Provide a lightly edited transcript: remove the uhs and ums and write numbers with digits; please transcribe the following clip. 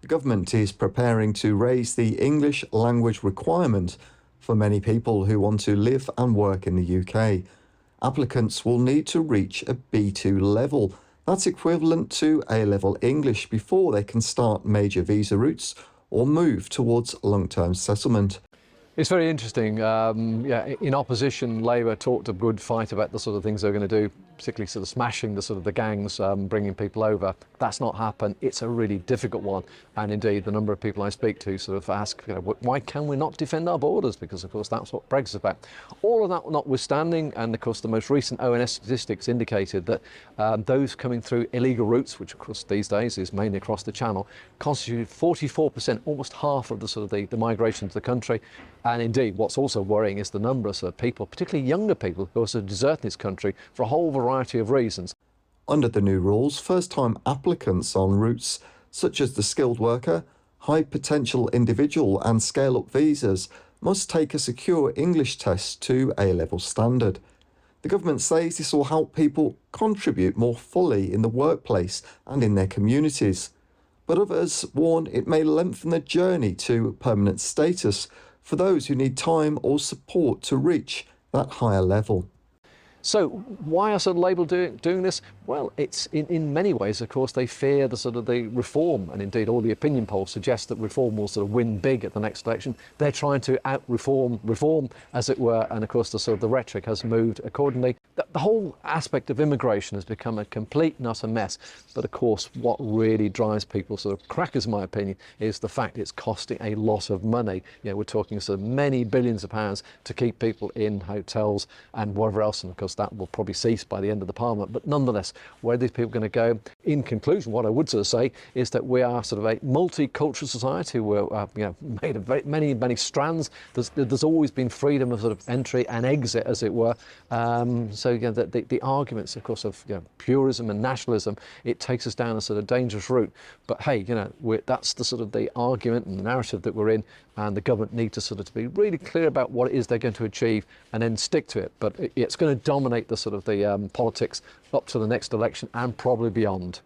The government is preparing to raise the English language requirement for many people who want to live and work in the UK. Applicants will need to reach a B2 level. That's equivalent to A-level English before they can start major visa routes or move towards long-term settlement. It's very interesting. In opposition, Labour talked a good fight about the sort of things they're going to do, particularly sort of smashing the gangs, bringing people over. That's not happened. It's a really difficult one. And indeed, the number of people I speak to sort of ask, why can we not defend our borders? Because, of course, that's what Brexit's about. All of that notwithstanding, and, of course, the most recent ONS statistics indicated that those coming through illegal routes, which, of course, these days is mainly across the Channel, constituted 44%, almost half of the migration to the country. And indeed, what's also worrying is the number of people, particularly younger people, who are sort of deserting this country for a whole variety of reasons. Under the new rules, first-time applicants on routes such as the skilled worker, high potential individual and scale-up visas must take a secure English test to A-level standard. The government says this will help people contribute more fully in the workplace and in their communities. But others warn it may lengthen the journey to permanent status for those who need time or support to reach that higher level. So why are Labour doing this? Well, it's in many ways, of course, they fear the reform, and indeed all the opinion polls suggest that reform will sort of win big at the next election. They're trying to reform, as it were, and of course the rhetoric has moved accordingly. The whole aspect of immigration has become a complete and utter mess. But of course, what really drives people sort of crackers, in my opinion, is the fact it's costing a lot of money. We're talking sort of many billions of pounds to keep people in hotels and whatever else, and of course that will probably cease by the end of the Parliament. But nonetheless, where are these people going to go? In conclusion, what I would sort of say is that we are sort of a multicultural society. We're made of many strands. There's always been freedom of sort of entry and exit, as it were. So the arguments, of course, of purism and nationalism, it takes us down a sort of dangerous route. But hey, that's the sort of the argument and the narrative that we're in, and the government need to sort of be really clear about what it is they're going to achieve and then stick to it. But it's going to dominate the sort of the politics up to the next election and probably beyond.